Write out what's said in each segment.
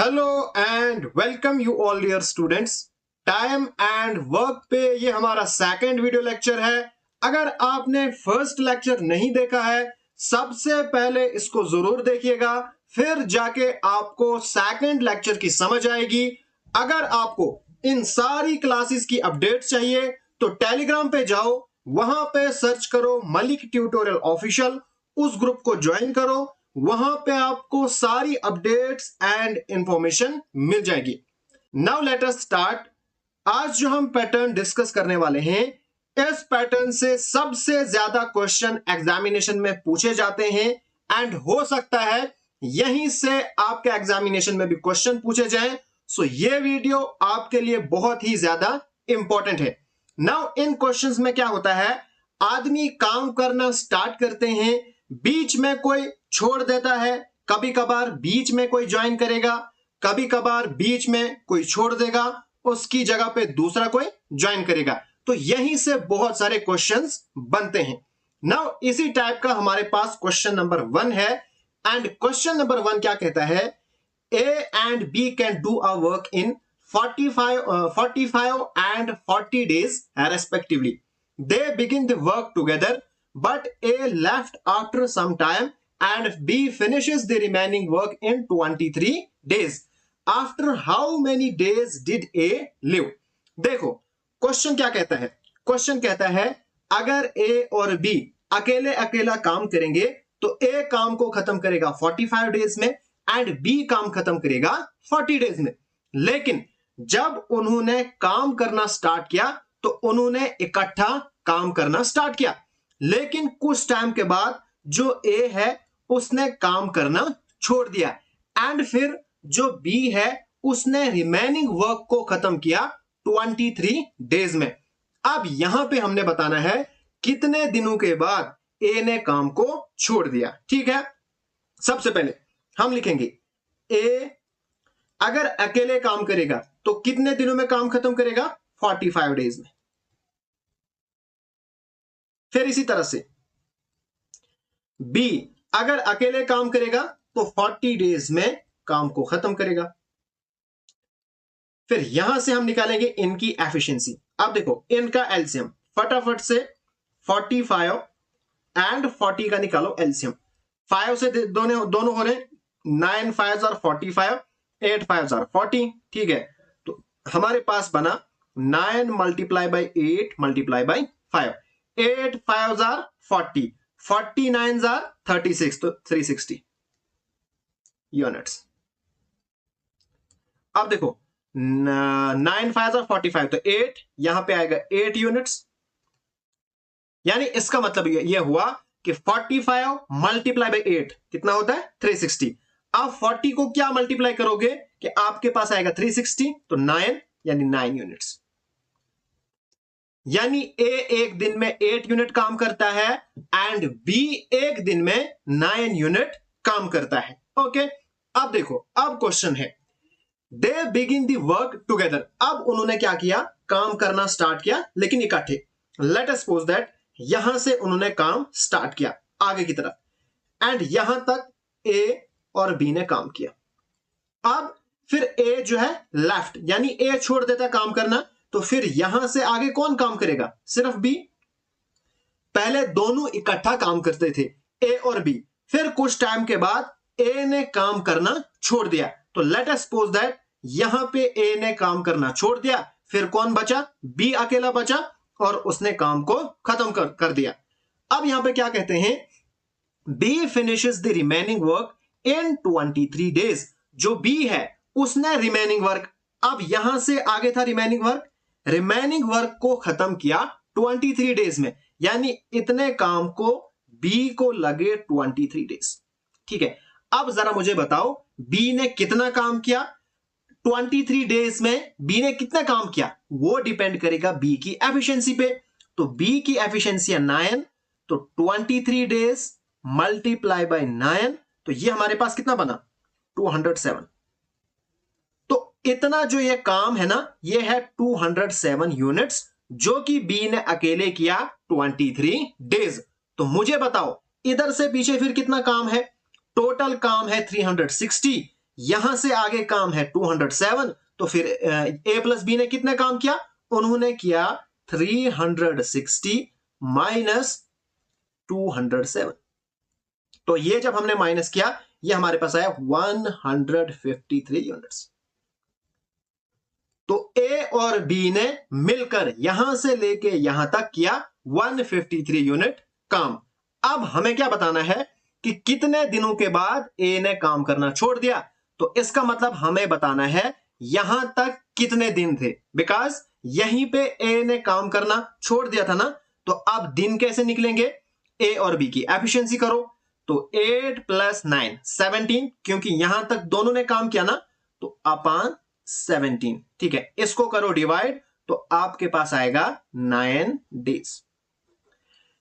Hello and welcome you all dear students. Time and work पे ये हमारा second video lecture है। अगर आपने फर्स्ट लेक्चर नहीं देखा है, सबसे पहले इसको जरूर देखिएगा, फिर जाके आपको सेकंड लेक्चर की समझ आएगी। अगर आपको इन सारी क्लासेस की अपडेट्स चाहिए तो टेलीग्राम पे जाओ, वहां पे सर्च करो मलिक ट्यूटोरियल ऑफिशियल, उस ग्रुप को ज्वाइन करो। वहां पे आपको सारी अपडेट्स एंड इंफॉर्मेशन मिल जाएगी। Now let us start. आज जो हम पैटर्न डिस्कस करने वाले हैं, इस पैटर्न से सबसे ज्यादा क्वेश्चन एग्जामिनेशन में पूछे जाते हैं एंड हो सकता है यहीं से आपके एग्जामिनेशन में भी क्वेश्चन पूछे जाएं। सो ये वीडियो आपके लिए बहुत ही ज्यादा इंपॉर्टेंट है। नाउ इन क्वेश्चंस में क्या होता है, आदमी काम करना स्टार्ट करते हैं, बीच में कोई छोड़ देता है, कभी कभार बीच में कोई ज्वाइन करेगा, कभी कभार बीच में कोई छोड़ देगा, उसकी जगह पे दूसरा कोई ज्वाइन करेगा। तो यहीं से बहुत सारे क्वेश्चंस बनते हैं। नाउ इसी टाइप का हमारे पास क्वेश्चन नंबर 1 है एंड क्वेश्चन नंबर 1 क्या कहता है, A and B can do a work in 45 and 40 days respectively. They begin the work together, but A left after some time and B finishes the remaining work in 23 days. After how many days did A live? देखो question क्या कहता है, question कहता है अगर A और B अकेले अकेला काम करेंगे तो A काम को खत्म करेगा 45 डेज में एंड बी काम खत्म करेगा 40 डेज में। लेकिन जब उन्होंने काम करना स्टार्ट किया तो उन्होंने इकट्ठा काम करना स्टार्ट किया, लेकिन कुछ टाइम के बाद जो ए है उसने काम करना छोड़ दिया एंड फिर जो बी है उसने रिमेनिंग वर्क को खत्म किया 23 डेज में। अब यहां पे हमने बताना है कितने दिनों के बाद ए ने काम को छोड़ दिया। ठीक है, सबसे पहले हम लिखेंगे ए अगर अकेले काम करेगा तो कितने दिनों में काम खत्म करेगा, 45 डेज में। फिर इसी तरह से बी अगर अकेले काम करेगा तो 40 डेज में काम को खत्म करेगा। फिर यहां से हम निकालेंगे इनकी एफिशिएंसी। अब देखो इनका एलसीएम फटाफट से 45 एंड 40 का निकालो एलसीएम। 5 से दोनों हो रहे, 9 5 आर 45, 8 5 आर 40। ठीक है, तो हमारे पास बना 9 multiply by 8 multiply by 5, 8 5 are 40, 49 are 36, तो 360 यूनिट्स। अब देखो 9 5 आर 45, तो 8 यहां पे आएगा 8 यूनिट्स, यानी इसका मतलब यह हुआ कि 45 मल्टीप्लाई बाई 8 कितना होता है 360। अब 40 को क्या मल्टीप्लाई करोगे कि आपके पास आएगा 360, तो 9 यानी 9 यूनिट्स। यानी ए एक दिन में 8 यूनिट काम करता है एंड बी एक दिन में 9 यूनिट काम करता है। ओके, अब देखो अब क्वेश्चन है they begin the work together. अब उन्होंने क्या किया, काम करना स्टार्ट किया लेकिन इकट्ठे। लेट अस सपोज दैट यहां से उन्होंने काम स्टार्ट किया आगे की तरफ एंड यहां तक ए और बी ने काम किया। अब फिर ए जो है लेफ्ट, यानी ए छोड़ देता काम करना, तो फिर यहां से आगे कौन काम करेगा, सिर्फ बी। पहले दोनों इकट्ठा काम करते थे ए और बी, फिर कुछ टाइम के बाद ए ने काम करना छोड़ दिया। तो लेट अस सपोज दैट यहां पे ए ने काम करना छोड़ दिया, फिर कौन बचा, बी अकेला बचा और उसने काम को खत्म कर दिया। अब यहां पे क्या कहते हैं, B finishes the remaining work in 23 days. जो बी है उसने रिमेनिंग वर्क, अब यहां से आगे था रिमेनिंग वर्क को खत्म किया 23 डेज में, यानी इतने काम को बी को लगे 23 डेज। ठीक है, अब जरा मुझे बताओ बी ने कितना काम किया 23 डेज में, बी ने कितना काम किया, वो डिपेंड करेगा बी की एफिशिएंसी पे। तो बी की एफिशिएंसी है 9, तो 23 डेज मल्टीप्लाई बाय 9, तो ये हमारे पास कितना बना 207। तो इतना जो ये काम है ना, ये है 207 यूनिट्स जो कि बी ने अकेले किया 23 डेज। तो मुझे बताओ इधर से पीछे फिर कितना काम है, टोटल काम है 360, यहां से आगे काम है 207, तो फिर ए प्लस बी ने कितने काम किया, उन्होंने किया 360 माइनस 207। तो ये जब हमने माइनस किया, ये हमारे पास आया 153 यूनिट्स। तो ए और बी ने मिलकर यहां से लेके यहां तक किया 153 यूनिट काम। अब हमें क्या बताना है कि कितने दिनों के बाद ए ने काम करना छोड़ दिया। तो इसका मतलब हमें बताना है यहां तक कितने दिन थे, बिकॉज यहीं पे ए ने काम करना छोड़ दिया था ना। तो अब दिन कैसे निकलेंगे, ए और बी की एफिशिएंसी करो, तो 8 + 9 17, क्योंकि यहां तक दोनों ने काम किया ना, तो अपान 17। ठीक है, इसको करो डिवाइड, तो आपके पास आएगा 9 डेज।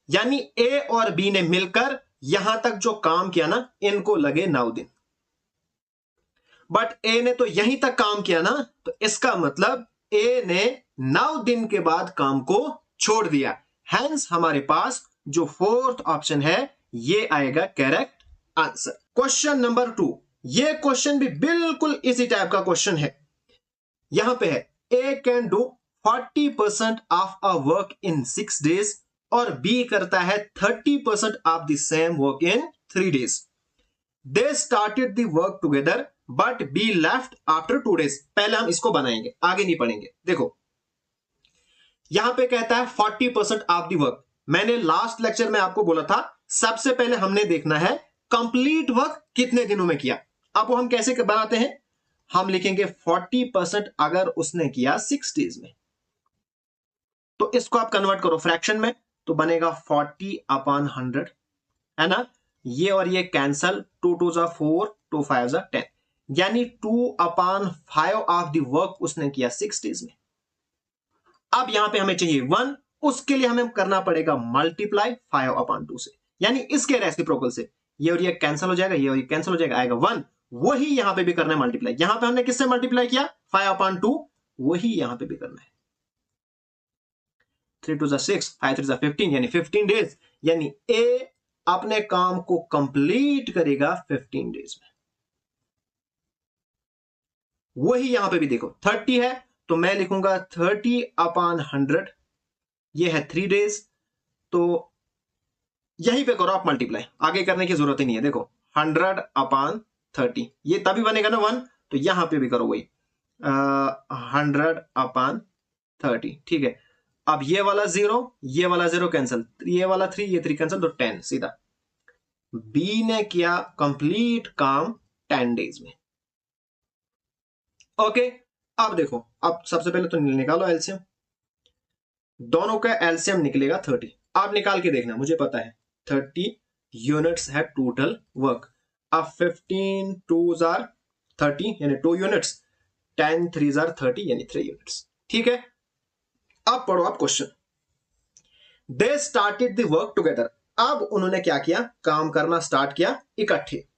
यानी ए और बी ने मिलकर यहां तक जो काम किया ना, इनको लगे 9 दिन। बट ए ने तो यहीं तक काम किया ना, तो इसका मतलब ए ने 9 दिन के बाद काम को छोड़ दिया। हेंस हमारे पास जो फोर्थ ऑप्शन है ये आएगा करेक्ट आंसर। क्वेश्चन नंबर 2, ये क्वेश्चन भी बिल्कुल इसी टाइप का क्वेश्चन है। यहां पे है A can do 40% of a work in 6 days और बी करता है 30% of the same work in 3 days. They started the work together but B left after 2 days. पहले हम इसको बनाएंगे, आगे नहीं पढ़ेंगे। देखो यहां पे कहता है 40% ऑफ द वर्क। मैंने लास्ट लेक्चर में आपको बोला था सबसे पहले हमने देखना है कंप्लीट वर्क कितने दिनों में किया। अब वो हम कैसे बनाते हैं, हम लिखेंगे 40% अगर उसने किया 6 डेज में, तो इसको आप कन्वर्ट करो फ्रैक्शन में, तो बनेगा 40/100, है ना। ये और ये कैंसल, 2 2 जा 4, 2 5 जा 10, यानी 2/5 ऑफ द वर्क उसने किया 6 डेज में। अब यहां पे हमें चाहिए 1, उसके लिए हमें करना पड़ेगा मल्टीप्लाई 5/2 से, यानी इसके रेसिप्रोकल से। ये और ये कैंसिल हो जाएगा, ये और ये कैंसिल हो जाएगा, आएगा 1। वही यहां पे भी करना है मल्टीप्लाई। यहां पे हमने किससे मल्टीप्लाई किया 5/2, वही यहां पे भी करना है। 3 2 6, 5 3 15, यानी 15 डेज। यानी ए अपने काम को कंप्लीट करेगा 15 डेज में। वही यहां पे भी देखो 30 है, तो मैं लिखूंगा 30/100, ये है 3 डेज। तो यहीं पे करो आप मल्टीप्लाई, आगे करने की जरूरत ही नहीं है। देखो 100/30, ये तभी बनेगा ना 1, तो यहां पे भी करो वही 100/30। ठीक है, अब ये वाला 0, ये वाला 0 कैंसिल, ये वाला 3, ये 3 कैंसिल, तो 10 सीधा। बी ने किया कंप्लीट काम 10 डेज में। ओके, अब देखो, अब सबसे पहले तो निकालो एलसीएम, दोनों का एलसीएम निकलेगा 30। आप निकाल के देखना, मुझे पता है 30 यूनिट्स है टोटल वर्क। अब 15 2s are 30, यानी 2 यूनिट्स, 10 3s are 30, यानी 3 यूनिट्स। ठीक है, अब पढ़ो आप question. They started the work together. अब उन्होंने क्या किया, काम करना स्टार्ट किया इकट्ठे,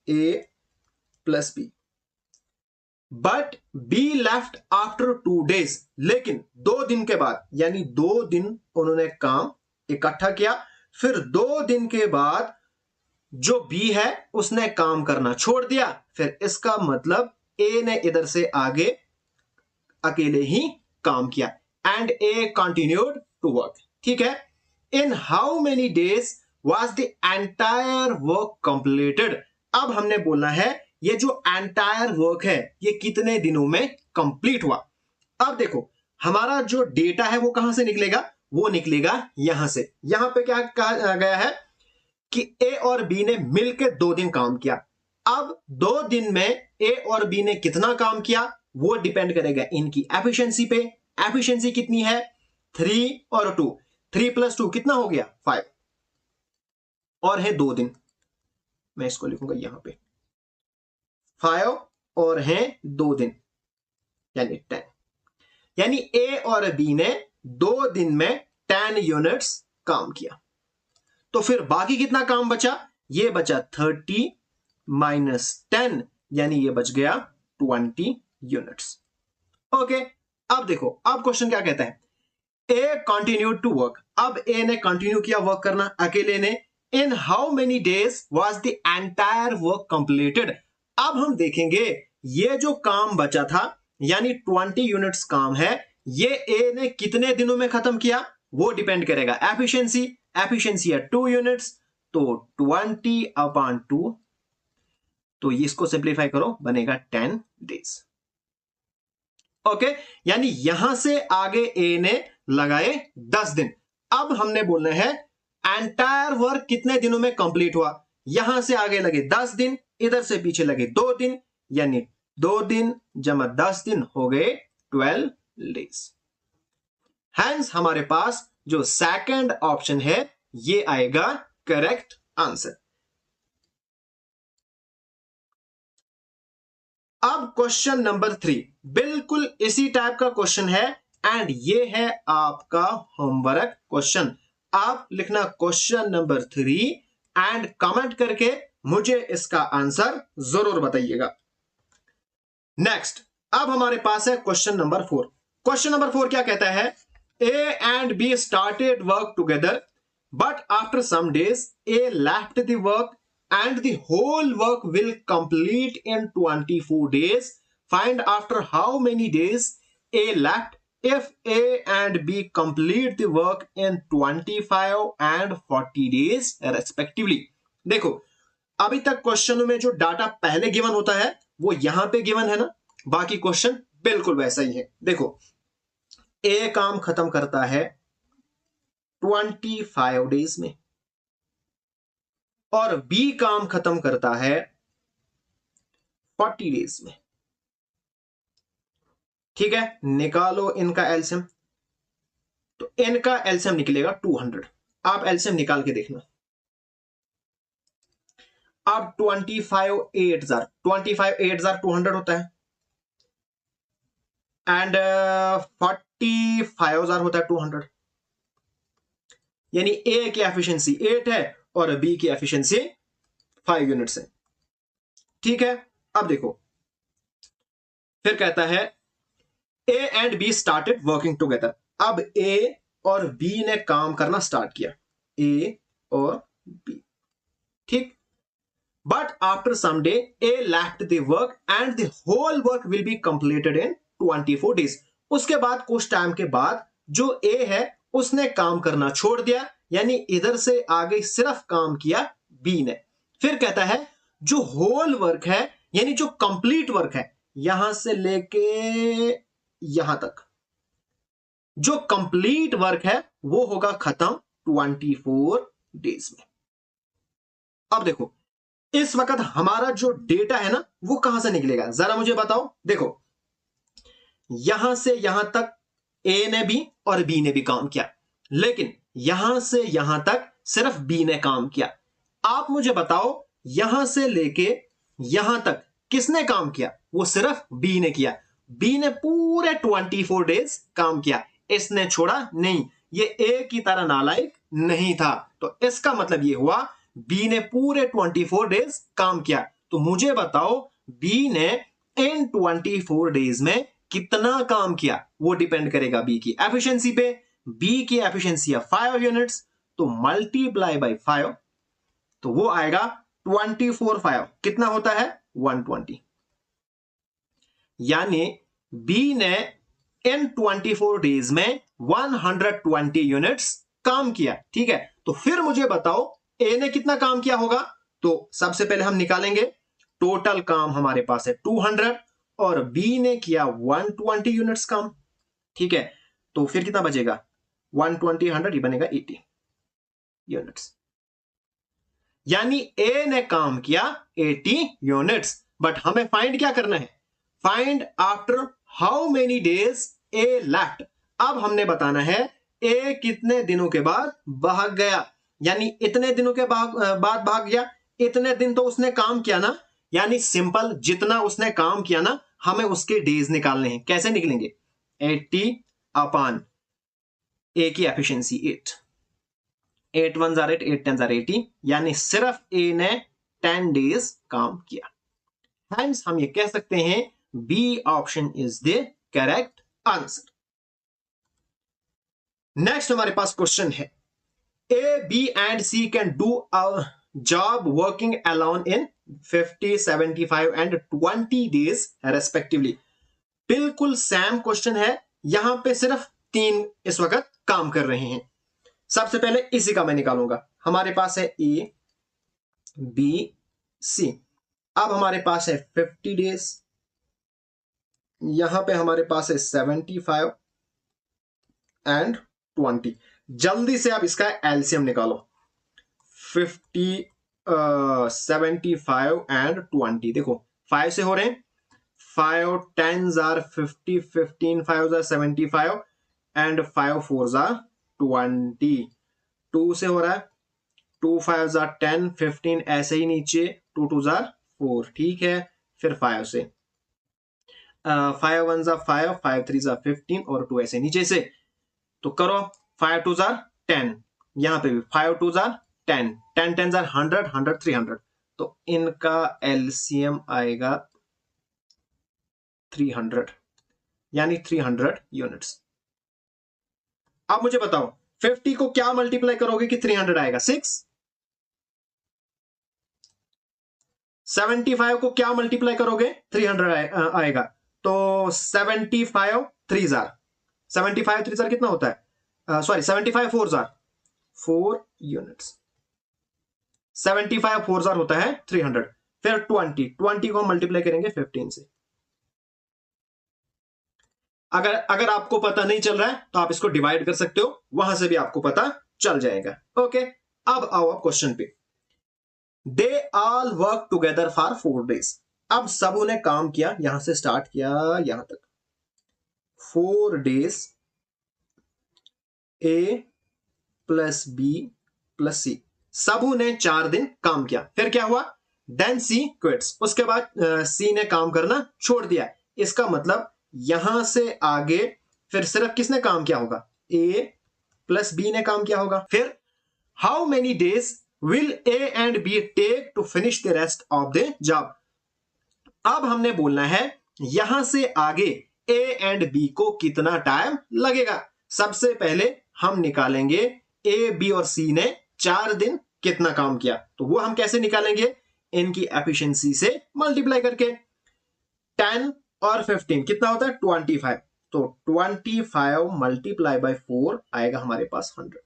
A plus B. But B left after 2 days, लेकिन 2 दिन के बाद, यानी 2 दिन उन्होंने काम इकट्ठा किया, फिर 2 दिन के बाद जो बी है उसने काम करना छोड़ दिया। फिर इसका मतलब ए ने इधर से आगे अकेले ही काम किया, and A continued to work. ठीक है, in how many days was the entire work completed. अब हमने बोलना है ये जो एंटायर वर्क है ये कितने दिनों में कंप्लीट हुआ। अब देखो हमारा जो डेटा है वो कहां से निकलेगा, वो निकलेगा यहां से। यहां पे क्या कहा गया है कि ए और बी ने मिलकर 2 दिन काम किया। अब 2 दिन में ए और बी ने कितना काम किया वो डिपेंड करेगा इनकी एफिशिएंसी पे। एफिशिएंसी कितनी है 3 और 2, 3 + 2 कितना हो गया 5, और है 2 दिन। मैं इसको लिखूंगा यहां पे 5 और हैं 2 दिन, यानी 10। यानी ए और बी ने 2 दिन में 10 यूनिट्स काम किया। तो फिर बाकी कितना काम बचा, ये बचा 30 - 10, यानी ये बच गया 20 यूनिट्स। ओके, अब देखो, अब क्वेश्चन क्या कहता है, ए कंटिन्यूड टू वर्क। अब ए ने कंटिन्यू किया वर्क करना अकेले ने। इन how many days was the entire work completed. अब हम देखेंगे ये जो काम बचा था यानी 20 यूनिट्स काम है, ये ए ने कितने दिनों में खत्म किया वो डिपेंड करेगा। एफिशिएंसी, एफिशिएंसी है 2 यूनिट्स, तो 20/2, तो इसको सिंप्लीफाई करो बनेगा 10 डेज। ओके, यानी यहां से आगे ए ने लगाए 10 दिन। अब हमने बोलना है एंटायर वर्क कितने दिनों में कंप्लीट हुआ। यहां से आगे लगे 10 दिन, इधर से पीछे लगे 2 दिन, यानी 2 दिन जमा 10 दिन हो गए 12 डेज। हैंस हमारे पास जो सेकंड ऑप्शन है ये आएगा करेक्ट आंसर। अब क्वेश्चन नंबर 3 बिल्कुल इसी टाइप का क्वेश्चन है एंड ये है आपका होमवर्क क्वेश्चन। आप लिखना क्वेश्चन नंबर 3 एंड कमेंट करके मुझे इसका आंसर जरूर बताइएगा। नेक्स्ट, अब हमारे पास है क्वेश्चन नंबर 4। क्वेश्चन नंबर 4 क्या कहता है, A and B started work together but after some days A left the work and the whole work will complete in 24 days. Find after how many days A left if A and B complete the work in 25 and 40 days respectively. देखो, अभी तक क्वेश्चनों में जो data पहले given होता है वो यहां पे गिवन है ना, बाकी क्वेश्चन बिल्कुल वैसा ही है। देखो, A काम खत्म करता है 25 डेज में और बी काम खत्म करता है 40 डेज में। ठीक है, निकालो इनका एलसीएम, तो इनका एलसीएम निकलेगा 200। आप एलसीएम निकाल के देखना। अब 25/8 200 होता है एंड 45,000 होता है 200, यानी ए की एफिशिएंसी 8 है और बी की एफिशिएंसी 5 यूनिट्स है। ठीक है, अब देखो फिर कहता है A and B started working together. अब ए और बी ने काम करना स्टार्ट किया, ए और बी, ठीक। But after some day A left the work and the whole work will be completed in 24 days. उसके बाद कुछ टाइम के बाद जो ए है उसने काम करना छोड़ दिया, यानी इधर से आगे सिर्फ काम किया बी ने। फिर कहता है जो होल वर्क है यानी जो कंप्लीट वर्क है यहां से लेके यहां तक, जो कंप्लीट वर्क है वो होगा खत्म 24 डेज में। अब देखो इस वक्त हमारा जो डेटा है ना वो कहां से निकलेगा जरा मुझे बताओ। देखो यहां से यहां तक ए ने भी और बी ने भी काम किया, लेकिन यहां से यहां तक सिर्फ बी ने काम किया। आप मुझे बताओ यहां से लेके यहां तक किसने काम किया, वो सिर्फ बी ने किया। बी ने पूरे 24 डेज काम किया, इसने छोड़ा नहीं, ये ए की तरह नालायक नहीं था। तो इसका मतलब ये हुआ बी ने पूरे 24 डेज काम किया। तो मुझे बताओ बी ने इन 24 डेज में कितना काम किया, वो डिपेंड करेगा बी की एफिशिएंसी पे। बी की एफिशिएंसी है 5 यूनिट्स, तो मल्टीप्लाई बाय 5, तो वो आएगा 24/5 कितना होता है 120। यानी बी ने इन 24 डेज में 120 यूनिट्स काम किया। ठीक है, तो फिर मुझे बताओ ए ने कितना काम किया होगा। तो सबसे पहले हम निकालेंगे टोटल काम हमारे पास है 200 और बी ने किया 120 यूनिट्स काम। ठीक है, तो फिर कितना बचेगा 120 100 ये बनेगा 80 यूनिट्स। यानी ए ने काम किया 80 यूनिट्स, बट हमें फाइंड क्या करना है, find after how many days A left. अब हमने बताना है ए कितने दिनों के बाद भाग गया, यानी इतने दिनों के बाद भाग गया, इतने दिन तो उसने काम किया ना, यानी सिंपल जितना उसने काम किया ना हमें उसके डेज निकालने हैं। कैसे निकलेंगे 80 अपॉन ए की एफिशिएंसी 8 1 8 8 10 80, यानी सिर्फ ए ने 10 डेज काम किया। हेंस हम ये कह सकते हैं B option is the correct answer. Next हमारे पास क्वेश्चन है A, B and C can do a job working alone in 50, 75 and 20 days respectively. बिल्कुल सेम क्वेश्चन है, यहां पे सिर्फ 3 इस वक्त काम कर रहे हैं। सबसे पहले इसी का मैं निकालूंगा। हमारे पास है ए बी सी। अब हमारे पास है 50 डेज, यहां पे हमारे पास है 75 एंड 20। जल्दी से आप इसका एलसीएम निकालो। 50, 75 एंड 20। देखो 5 से हो रहे हैं, 5 10s are 50, 15 5s are 75 and 5 4s are 20। 2 से हो रहा है, 2 5s are 10, 15 ऐसे ही नीचे, 2 2s are 4। ठीक है, फिर 5 से 5 1s are 5, 5 3s are 15 और 2 ऐसे नीचे से। तो करो 5 2s are 10, यहां पे भी 5 2s are 10, 10 10s are 100, 100 300। तो इनका एलसीएम आएगा 300, यानी 300 यूनिट्स। अब मुझे बताओ 50 को क्या मल्टीप्लाई करोगे कि 300 आएगा? 6। 75 को क्या मल्टीप्लाई करोगे? 300 आएगा। तो 75 3 जार, 75 3 जार कितना होता है? Sorry 75 4 jar 4 units. 75 4 जार होता है 300। फिर 20 को हम मल्टीप्लाई करेंगे 15 से। अगर आपको पता नहीं चल रहा है तो आप इसको डिवाइड कर सकते हो, वहां से भी आपको पता चल जाएगा। ओके, अब आओ आप क्वेश्चन पे। They all work together for 4 days. अब सबों ने काम किया, यहां से स्टार्ट किया यहां तक, 4 डेज, ए प्लस बी प्लस सी। सबों ने 4 दिन काम किया। फिर क्या हुआ? देन सी क्विट्स। उसके बाद सी ने काम करना छोड़ दिया। इसका मतलब यहां से आगे फिर सिर्फ किसने काम किया होगा? ए प्लस बी ने काम किया होगा। फिर how many days will A and B take to finish the rest of the job. अब हमने बोलना है यहां से आगे ए एंड बी को कितना टाइम लगेगा। सबसे पहले हम निकालेंगे ए बी और सी ने 4 दिन कितना काम किया। तो वो हम कैसे निकालेंगे? इनकी एफिशिएंसी से मल्टीप्लाई करके। 10 और 15 कितना होता है? 25। तो 25 मल्टीप्लाई बाय 4 आएगा हमारे पास 100।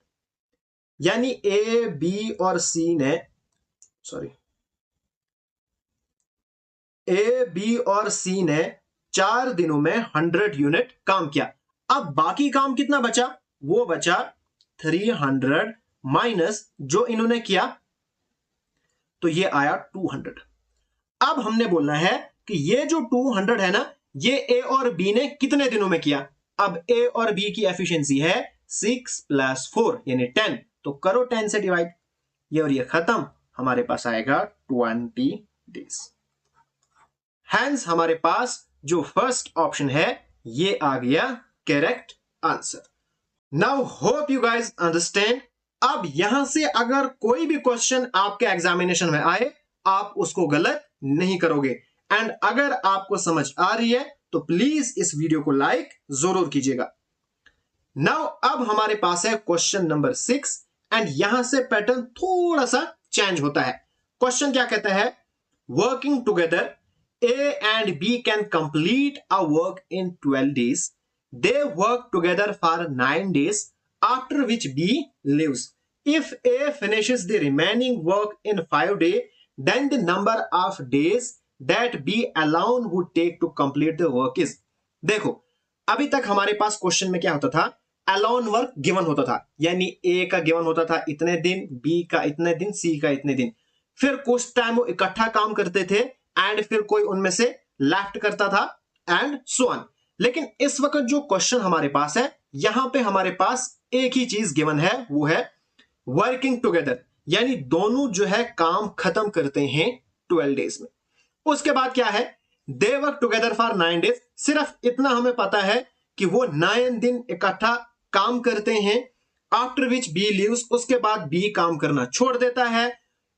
यानी ए बी और सी ने, सॉरी, ए बी और सी ने 4 दिनों में 100 यूनिट काम किया। अब बाकी काम कितना बचा? वो बचा 300 माइनस जो इन्होंने किया, तो ये आया 200। अब हमने बोलना है कि ये जो 200 है ना, ये ए और बी ने कितने दिनों में किया। अब ए और बी की एफिशिएंसी है 6 + 4 यानी 10। तो करो 10 से डिवाइड, ये और ये खत्म, हमारे पास आएगा 20 डेज। हैंस हमारे पास जो फर्स्ट ऑप्शन है ये आ गया correct answer. Now hope you guys understand. अब यहां से अगर कोई भी क्वेश्चन आपके एग्जामिनेशन में आए, आप उसको गलत नहीं करोगे। एंड अगर आपको समझ आ रही है तो प्लीज इस वीडियो को लाइक जरूर कीजिएगा। नाउ अब हमारे पास है क्वेश्चन नंबर 6 एंड यहां से पैटर्न थोड़ा सा चेंज होता है। क्वेश्चन क्या कहता है? Working together A and B can complete a work in 12 days. They work together for 9 days, after which B leaves. If A finishes the remaining work in 5 days, then the number of days that B alone would take to complete the work is. देखो, अभी तक हमारे पास question में क्या होता था? Alone work given होता था, यानी A का गिवन होता था इतने दिन, B का इतने दिन, C का इतने दिन। फिर कुछ टाइम वो इकट्ठा काम करते थे एंड फिर कोई उनमें से लेफ्ट करता था एंड सो ऑन। लेकिन इस वक्त जो क्वेश्चन हमारे पास है, यहां पे हमारे पास एक ही चीज गिवन है, वो है वर्किंग टुगेदर, यानी दोनों जो है काम खत्म करते हैं 12 डेज में। उसके बाद क्या है? They work together for 9 days. सिर्फ इतना हमें पता है कि वो 9 दिन इकट्ठा काम करते हैं। आफ्टर विच बी लीव्स, उसके बाद बी काम करना छोड़ देता है।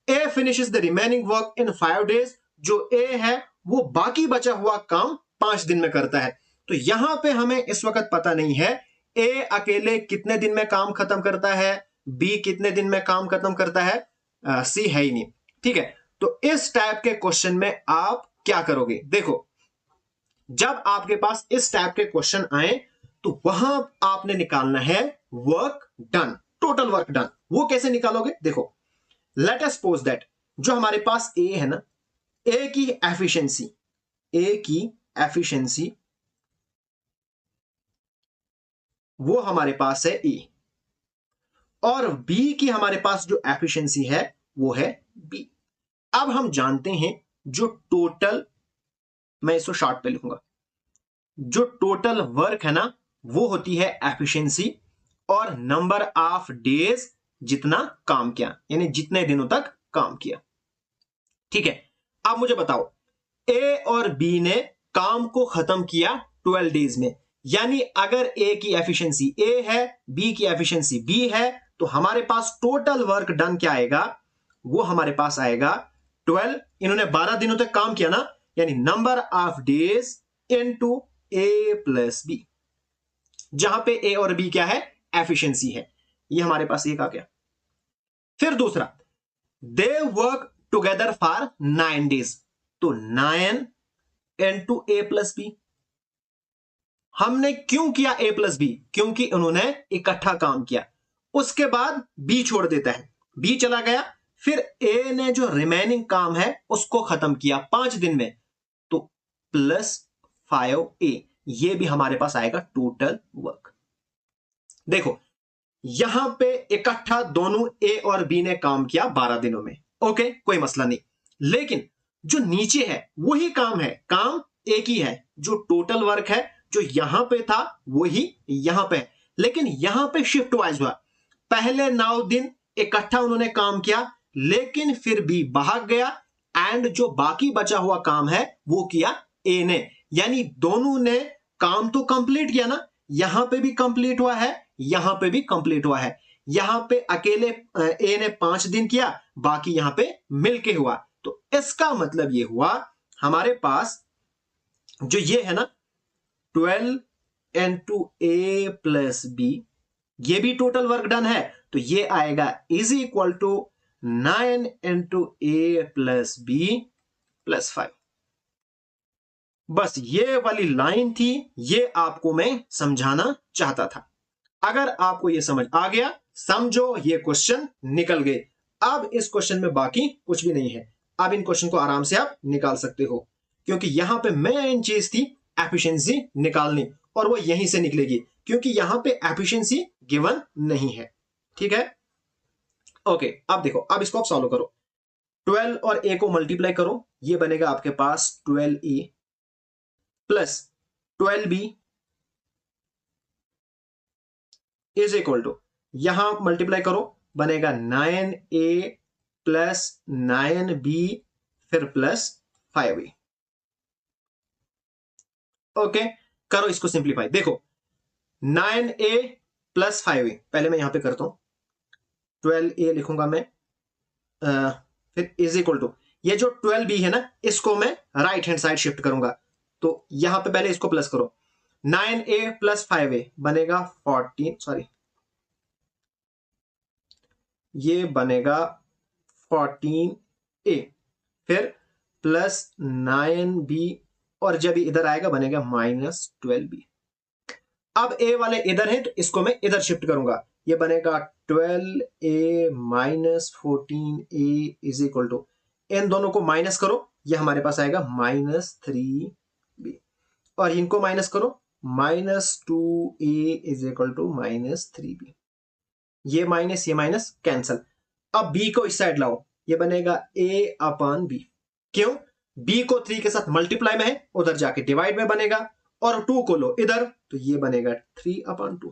A finishes the remaining work in 5 days. जो ए है वो बाकी बचा हुआ काम 5 दिन में करता है। तो यहां पे हमें इस वक्त पता नहीं है ए अकेले कितने दिन में काम खत्म करता है, बी कितने दिन में काम खत्म करता है, सी है ही नहीं। ठीक है, तो इस टाइप के क्वेश्चन में आप क्या करोगे? देखो, जब आपके पास इस टाइप के क्वेश्चन आए तो वहां आपने निकालना है work done, total work done. वो कैसे निकालोगे? देखो, लेट अस सपोज दैट जो हमारे पास ए है ना, ए की एफिशिएंसी वो हमारे पास है ए, और बी की हमारे पास जो एफिशिएंसी है वो है बी। अब हम जानते हैं जो टोटल, मैं इसको शॉर्ट पे लिखूंगा, जो टोटल वर्क है ना वो होती है एफिशिएंसी और नंबर ऑफ डेज जितना काम किया, यानी जितने दिनों तक काम किया। ठीक है, अब मुझे बताओ, ए और बी ने काम को खत्म किया 12 डेज में, यानी अगर ए की एफिशिएंसी ए है, बी की एफिशिएंसी बी है, तो हमारे पास टोटल वर्क डन क्या आएगा? वो हमारे पास आएगा 12। इन्होंने 12 दिनों तक काम किया ना, यानी number of days into A plus B, जहां पे ए और बी क्या है? एफिशिएंसी है। ये हमारे पास एक आ गया। फिर दूसरा, they work together for 9 days, तो 9 इनटू ए प्लस बी। हमने क्यों किया ए प्लस बी? क्योंकि उन्होंने इकट्ठा काम किया। उसके बाद बी छोड़ देता है, बी चला गया, फिर ए ने जो रिमेनिंग काम है उसको खत्म किया 5 दिन में, तो प्लस 5a, ये भी हमारे पास आएगा टोटल वर्क। देखो, यहां पे इकट्ठा दोनों ए और बी ने काम किया 12 दिनों में, ओके, कोई मसला नहीं। लेकिन जो नीचे है वही काम है, काम एक ही है, जो टोटल वर्क है जो यहां पे था वही यहां पे है, लेकिन यहां पे शिफ्ट वाइज हुआ। पहले 9 दिन इकट्ठा उन्होंने काम किया, लेकिन फिर भी भाग गया, एंड जो बाकी बचा हुआ काम है वो किया ए ने, यानी दोनों ने काम तो कंप्लीट किया ना, यहां पे भी कंप्लीट हुआ है, यहां पे भी कंप्लीट हुआ है। यहां पे अकेले ए ने 5 दिन किया, बाकी यहां पे मिलके हुआ। तो इसका मतलब ये हुआ हमारे पास जो ये है ना 12 इंटू ए प्लस बी, ये भी टोटल वर्क डन है, तो ये आएगा is equal to 9 into A plus B plus 5। बस ये वाली लाइन थी, ये आपको मैं समझाना चाहता था। अगर आपको ये समझ आ गया, समझो ये क्वेश्चन निकल गए। अब इस क्वेश्चन में बाकी कुछ भी नहीं है, अब इन क्वेश्चन को आराम से आप निकाल सकते हो, क्योंकि यहां पे मेन चीज थी एफिशिएंसी निकालनी, और वो यहीं से निकलेगी, क्योंकि यहां पे एफिशिएंसी गिवन नहीं है। ठीक है, ओके, अब देखो, अब इसको आप सॉल्व करो। 12 और ए को मल्टीप्लाई करो, ये बनेगा आपके पास 12a plus 12b is equal to, यहां मल्टीप्लाई करो, बनेगा 9a प्लस 9b फिर प्लस 5a। ओके, करो इसको सिंप्लीफाई। देखो, 9a प्लस 5a, पहले मैं यहां पे करता हूं, 12a लिखूंगा मैं, फिर इज इक्वल टू, ये जो 12b है ना इसको मैं राइट हैंड साइड शिफ्ट करूंगा, तो यहां पे पहले इसको प्लस करो, 9a प्लस 5a बनेगा 14, सॉरी, ये बनेगा 14a, फिर प्लस 9b, और जब इधर आएगा बनेगा माइनस 12b। अब a वाले इधर है तो इसको मैं इधर शिफ्ट करूंगा, ये बनेगा 12a minus 14a is equal to, इन दोनों को माइनस करो, ये हमारे पास आएगा माइनस 3b, और इनको माइनस करो, minus 2a is equal to minus 3b, ये माइनस कैंसल। अब b को इस साइड लाओ, ये बनेगा a अपॉन b, क्यों? b को 3 के साथ मल्टीप्लाई में है, उधर जाके डिवाइड में बनेगा, और 2 को लो इधर, तो ये बनेगा 3 अपॉन 2।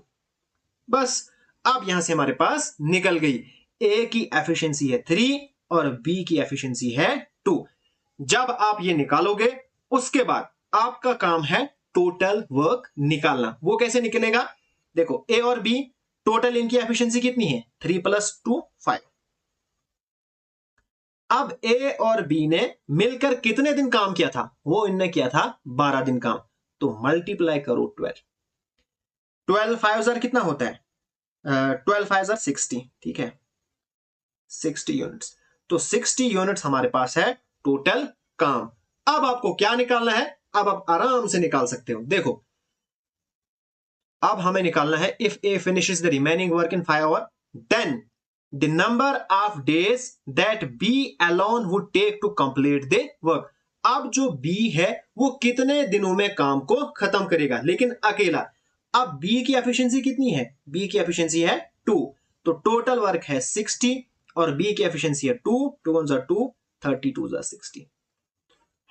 बस, अब यहां से हमारे पास निकल गई, a की एफिशिएंसी है 3 और b की एफिशिएंसी है 2। जब आप ये निकालोगे, उसके बाद आपका काम है टोटल वर्क निकालना। वो कैसे निकलेगा? देखो, a और b टोटल इनकी एफिशिएंसी कितनी है? 3 प्लस 2 5। अब ए और बी ने मिलकर कितने दिन काम किया था? वो इनने किया था 12 दिन काम, तो मल्टीप्लाई करो 12, 12 5 कितना होता है? 12 5 60, ठीक है, 60 यूनिट्स। तो 60 यूनिट्स हमारे पास है टोटल काम। अब आपको क्या निकालना है, अब आप आराम से निकाल सकते हो। देखो अब हमें निकालना है if A finishes the remaining work in 5 hour then the number of days that B alone would take to complete the work. अब जो बी है वो कितने दिनों में काम को खत्म करेगा लेकिन अकेला। अब बी की एफिशिएंसी कितनी है, बी की एफिशिएंसी है 2, तो टोटल वर्क है 60 और बी की एफिशिएंसी है 2, 2 1 ज़ा 2, 32 ज़ा 60।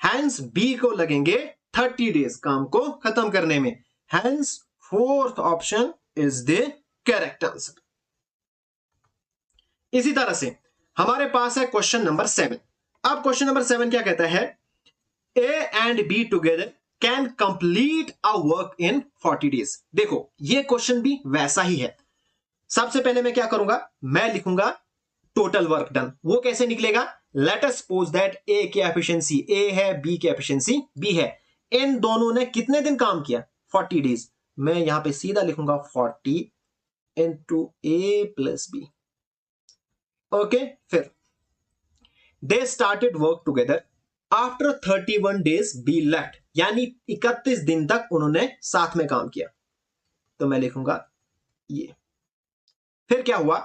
हैंस बी को लगेंगे 30 डेज काम को खत्म करने में। Hence fourth option is the correct answer. इसी तरह से हमारे पास है क्वेश्चन नंबर 7। अब क्वेश्चन नंबर 7 क्या कहता है, A and be together can complete a work in 40 days. देखो ये क्वेश्चन भी वैसा ही है। सबसे पहले मैं क्या करूंगा, मैं लिखूंगा टोटल वर्क डन। वो कैसे निकलेगा, लेट अस सपोज दैट ए की एफिशिएंसी ए है, बी की एफिशिएंसी बी है। इन दोनों ने कितने दिन काम किया, 40 डेज। मैं यहां पे सीधा लिखूंगा 40 into A plus B. Okay, फिर they started work together after 31 days be left, यानी 31 दिन तक उन्होंने साथ में काम किया। तो मैं लिखूंगा ये। फिर क्या हुआ,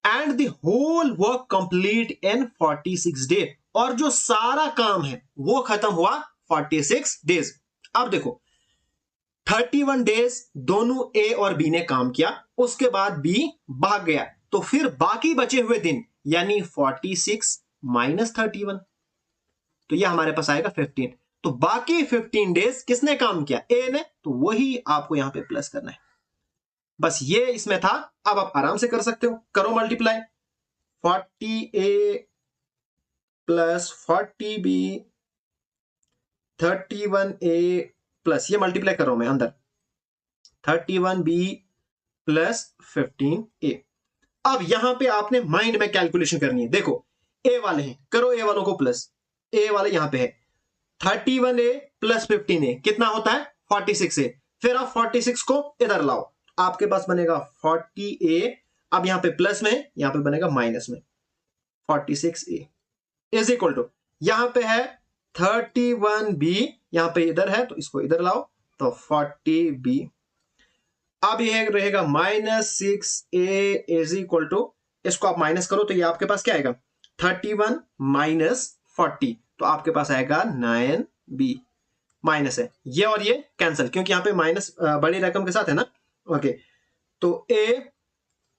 and the whole work complete in 46 days, और जो सारा काम है वो खत्म हुआ 46 डेज। अब देखो 31 डेज दोनों ए और बी ने काम किया, उसके बाद बी भाग गया, तो फिर बाकी बचे हुए दिन यानी 46 माइनस 31, तो ये हमारे पास आएगा 15। तो बाकी 15 डेज किसने काम किया, ए ने, तो वही आपको यहां पे प्लस करना है। बस ये इसमें था। अब आप आराम से कर सकते हो, करो multiply 40A plus 40B 31A plus, ये मल्टीप्लाई करो मैं अंदर 31B प्लस 15A। अब यहां पे आपने माइंड में कैलकुलेशन करनी है। देखो ए वाले हैं, करो ए वालों को प्लस, ए वाले यहां पे है 31A प्लस 15A कितना होता है 46A। फिर आप 46 को इधर लाओ, आपके पास बनेगा 40A, अब यहां पे प्लस में, यहां पे बनेगा माइनस में 46A इज इक्वल टू, यहां पे है 31B, यहां पे इधर है तो इसको इधर लाओ तो 40B। अब ये रहेगा -6A इज इक्वल टू, इसको आप माइनस करो तो ये आपके पास क्या आएगा 31 माइनस 40, तो आपके पास आएगा 9B। माइनस है ये और ये कैंसिल, क्योंकि यहां पे माइनस बड़ी रकम के साथ है ना। ओके, तो ए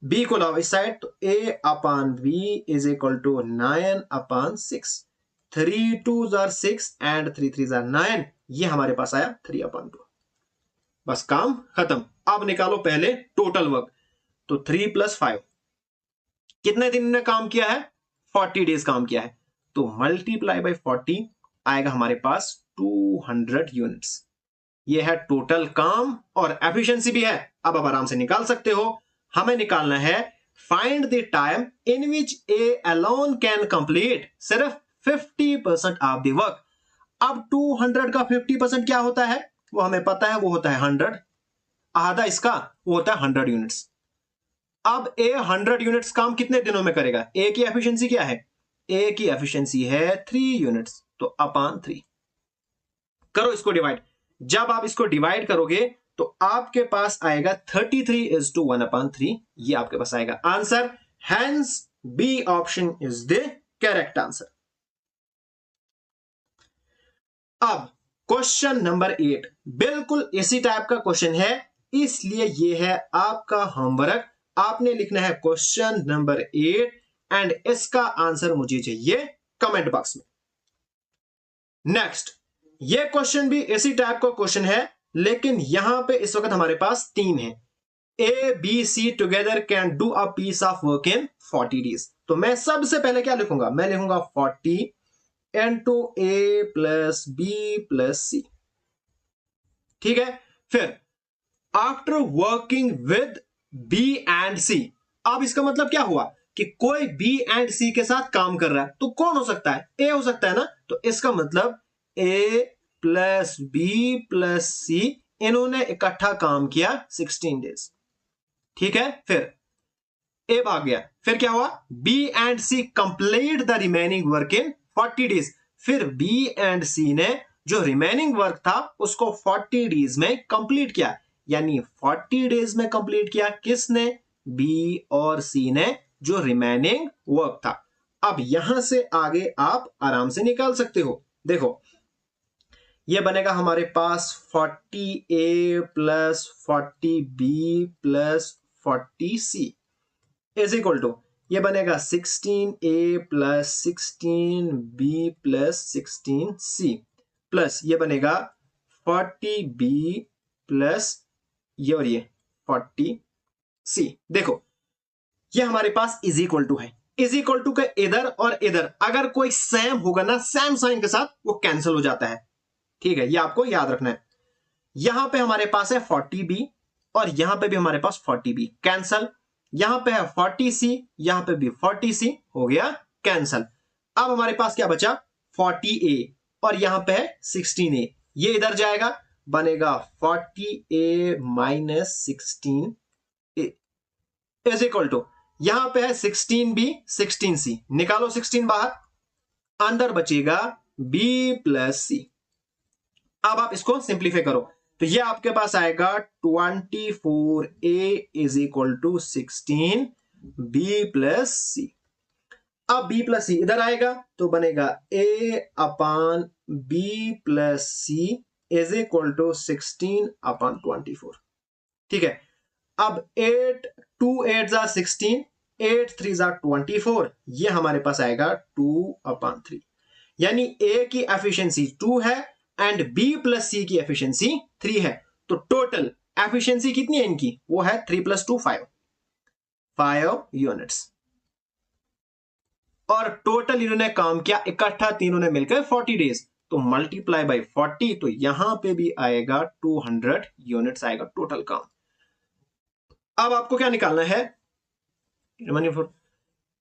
बी को लाओ इस साइड, तो a upon B is equal to 9 upon 6, 3 2 जार 6 एंड 3 3 जार 9, ये हमारे पास आया 3 अपॉन 2। बस काम खत्म। अब निकालो पहले टोटल वर्क, तो 3 प्लस 5 कितने दिन ने काम किया है, 40 डेज काम किया है, तो मल्टीप्लाई बाय 40 आएगा हमारे पास 200 यूनिट्स। ये है टोटल काम और एफिशिएंसी भी है। अब आप आराम से निकाल सकते हो। हमें निकालना है find the time in which A alone can complete सिर्फ 50% ऑफ द वर्क। अब 200 का 50% क्या होता है वो हमें पता है, वो होता है 100, आधा इसका वो होता है 100 यूनिट्स। अब ए 100 यूनिट्स काम कितने दिनों में करेगा, ए की एफिशिएंसी क्या है, ए की एफिशिएंसी है 3 यूनिट्स, तो अपॉन 3 करो इसको डिवाइड। जब आप इसको डिवाइड करोगे तो आपके पास आएगा 33 इज टू 1/3, ये आपके पास आएगा answer. Hence B option is the correct answer. अब क्वेश्चन नंबर 8 बिल्कुल इसी टाइप का क्वेश्चन है, इसलिए ये है आपका होमवर्क। आपने लिखना है क्वेश्चन नंबर 8 एंड इसका आंसर मुझे चाहिए कमेंट बॉक्स में। नेक्स्ट, ये क्वेश्चन भी इसी टाइप का क्वेश्चन है, लेकिन यहां पे इस वक्त हमारे पास 3 है। A B C together can do a piece of work in 40 days. तो मैं सबसे पहले क्या लिखूंगा, मैं लिखूंगा 40 into A plus B plus C. ठीक है, फिर after working with B and C. अब इसका मतलब क्या हुआ कि कोई बी एंड सी के साथ काम कर रहा है, तो कौन हो सकता है, ए हो सकता है ना। तो इसका मतलब ए प्लस बी प्लस सी, इन्होंने इकट्ठा काम किया 16 डेज। ठीक है, फिर ए भाग गया, फिर क्या हुआ, B and C complete the remaining work in 40 days. फिर बी एंड सी ने जो रिमेनिंग वर्क था उसको 40 डेज में कंप्लीट किया, यानी 40 डेज में कंप्लीट किया किसने, बी और सी ने जो रिमेनिंग वर्क था। अब यहां से आगे आप आराम से निकाल सकते हो। देखो ये बनेगा हमारे पास 40A plus 40B plus 40C is equal to, ये बनेगा 16A plus 16B plus 16C plus ये बनेगा 40B प्लस ये और ये 40C। देखो ये हमारे पास इज इक्वल टू है, इज इक्वल टू के इधर और इधर अगर कोई सेम होगा ना, सेम साइन के साथ वो कैंसिल हो जाता है, ठीक है, ये आपको याद रखना है। यहां पे हमारे पास है 40B और यहां पे भी हमारे पास 40B कैंसल, यहां पे है 40C, यहां पे भी 40C हो गया कैंसल। अब हमारे पास क्या बचा, 40A और यहां पे है 16A, ये इधर जाएगा, बनेगा 40A minus 16A is equal to, यहां पे है 16B 16C, निकालो 16 बाहर, अंदर बचेगा B प्लस C। अब आप इसको सिंप्लीफाई करो तो ये आपके पास आएगा 24A is equal to 16B plus C। अब B प्लस C इधर आएगा तो बनेगा A upon B plus C is equal to 16 upon 24। ठीक है, अब 8 2 8 जा 16, 8 3 जा 24, ये हमारे पास आएगा 2 अपान 3, यानी A की एफिशिएंसी 2 है एंड B प्लस C की एफिशिएंसी 3 है। तो टोटल एफिशिएंसी कितनी है इनकी, वो है 3 प्लस 2 5 यूनिट्स। और टोटल इन्होंने काम किया इकट्ठा तीनों ने मिलकर 40 डेज, तो मल्टीप्लाई बाय 40, तो यहां पे भी आएगा 200 यूनिट्स आएगा टोटल काम। अब आपको क्या निकालना है,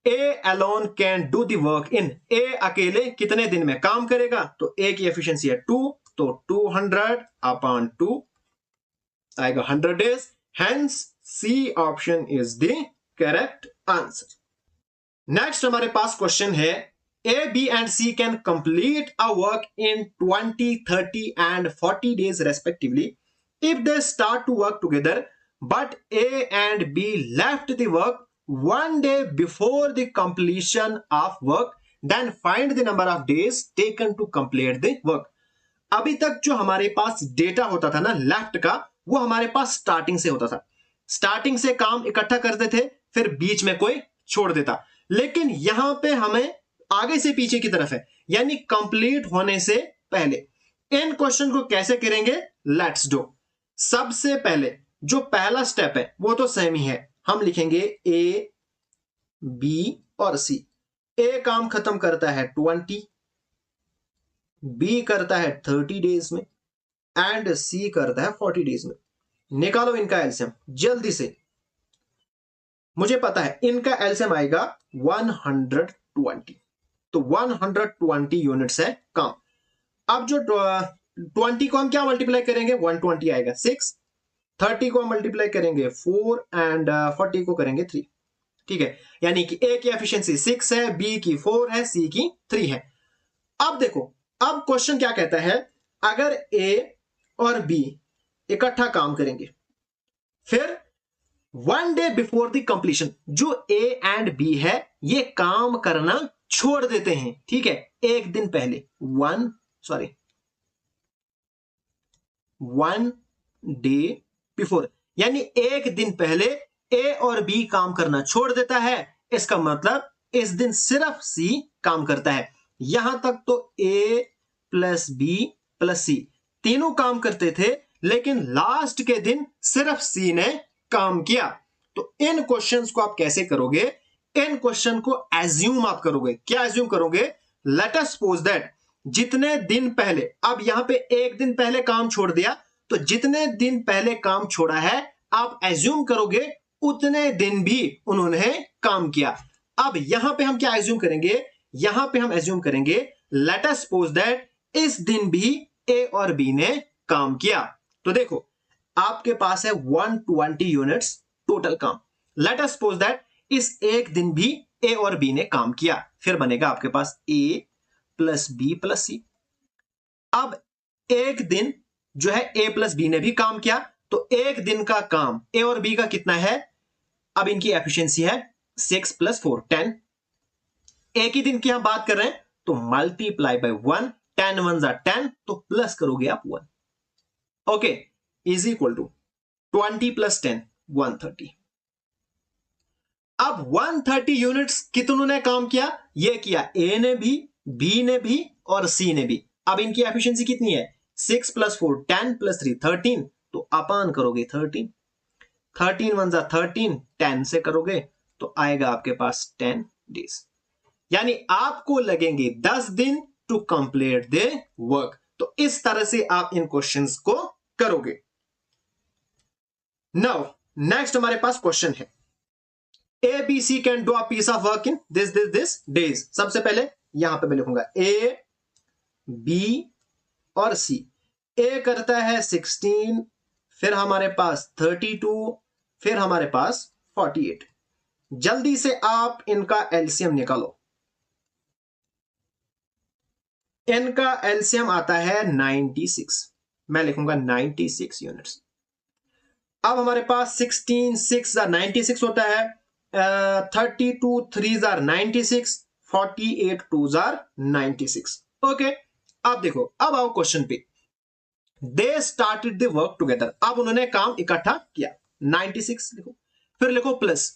A alone can do the work in, A अकेले कितने दिन में काम करेगा, तो A की एफिशिएंसी है 2, तो 200 अपॉन 2 आएगा 100 days, hence C option is the correct answer. Next हमारे पास क्वेश्चन है, A, B and C can complete a work in 20, 30 and 40 days respectively if they start to work together, but A and B left the work one day before the completion of work, then find the number of days taken to complete the work। अभी तक जो हमारे पास data होता था ना left का, वो हमारे पास स्टार्टिंग से होता था, स्टार्टिंग से काम इकट्ठा करते थे, फिर बीच में कोई छोड़ देता, लेकिन यहां पे हमें आगे से पीछे की तरफ है, यानी कंप्लीट होने से पहले। इन क्वेश्चन को कैसे करेंगे, लेट्स डू। सबसे पहले जो पहला स्टेप है वो तो सेम ही है, हम लिखेंगे A, B और C। A काम खत्म करता है 20, B करता है 30 डेज में एंड C करता है 40 डेज में। निकालो इनका एलसीएम जल्दी से, मुझे पता है इनका एलसीएम आएगा 120, तो 120 यूनिट्स है काम। अब जो 20 को हम क्या मल्टीप्लाई करेंगे, 120 आएगा 6, 30 को मल्टीप्लाई करेंगे 4 एंड 40 को करेंगे 3। ठीक है, यानी कि A की एफिशिएंसी 6 है, B की 4 है, C की 3 है। अब देखो, अब क्वेश्चन क्या कहता है, अगर A और B इकट्ठा काम करेंगे, फिर one day before the completion जो A एंड B है ये काम करना छोड़ देते हैं। ठीक है, एक दिन पहले, वन डे बिफोर, यानी एक दिन पहले A और B काम करना छोड़ देता है। इसका मतलब इस दिन सिर्फ C काम करता है। यहां तक तो A plus B plus C तीनों काम करते थे, लेकिन लास्ट के दिन सिर्फ C ने काम किया। तो इन क्वेश्चंस को आप कैसे करोगे, इन क्वेश्चन को एज्यूम आप करोगे। क्या एज्यूम करोगे, लेट अस सपोज दैट जितने दिन पहले, अब यहां पे एक दिन पहले काम छोड़ दिया, तो जितने दिन पहले काम छोड़ा है आप एज्यूम करोगे उतने दिन भी उन्होंने काम किया। अब यहां पे हम क्या एज्यूम करेंगे, यहां पे हम एज्यूम करेंगे लेट अस सपोज दैट इस दिन भी A और B ने काम किया। तो देखो आपके पास है 120 यूनिट्स टोटल काम। लेट अस सपोज दैट इस एक दिन भी ए और बी ने काम किया, फिर बनेगा आपके पास ए प्लस बी प्लस सी। अब एक दिन जो है ए प्लस बी ने भी काम किया, तो एक दिन का काम ए और बी का कितना है, अब इनकी एफिशिएंसी है 6 प्लस 4 10। एक ही दिन की हम बात कर रहे हैं तो मल्टीप्लाई बाय 1, 10 1 जा 10, तो प्लस करोगे आप 1। Okay, is equal to 20 plus 10 130। अब 130 यूनिट्स कितनों ने काम किया, ये किया ए ने भी, बी ने भी और सी ने भी। अब इनकी एफिशिएंसी कितनी है, 6 प्लस 4 10 प्लस 3 13, तो अपान करोगे 13, 13 1 जा 13, 10 से करोगे तो आएगा आपके पास 10 डेज, यानी आपको लगेंगे 10 दिन टू कंप्लीट द वर्क। तो इस तरह से आप इन क्वेश्चंस को करोगे। नाउ नेक्स्ट हमारे पास क्वेश्चन है, A B C can do a piece of work in this days. सबसे पहले यहां पे मैं लिखूंगा ए बी और सी। ए करता है 16, फिर हमारे पास 32, फिर हमारे पास 48। जल्दी से आप इनका एलसीएम निकालो। इनका एलसीएम आता है 96, मैं लिखूंगा 96 यूनिट्स। अब हमारे पास 16 6 96 होता है, 32 3 96, 48 2 96। ओके, अब देखो, अब आओ क्वेश्चन पे। दे स्टार्टेड द वर्क टुगेदर, अब उन्होंने काम इकट्ठा किया, 96 लिखो, फिर लिखो plus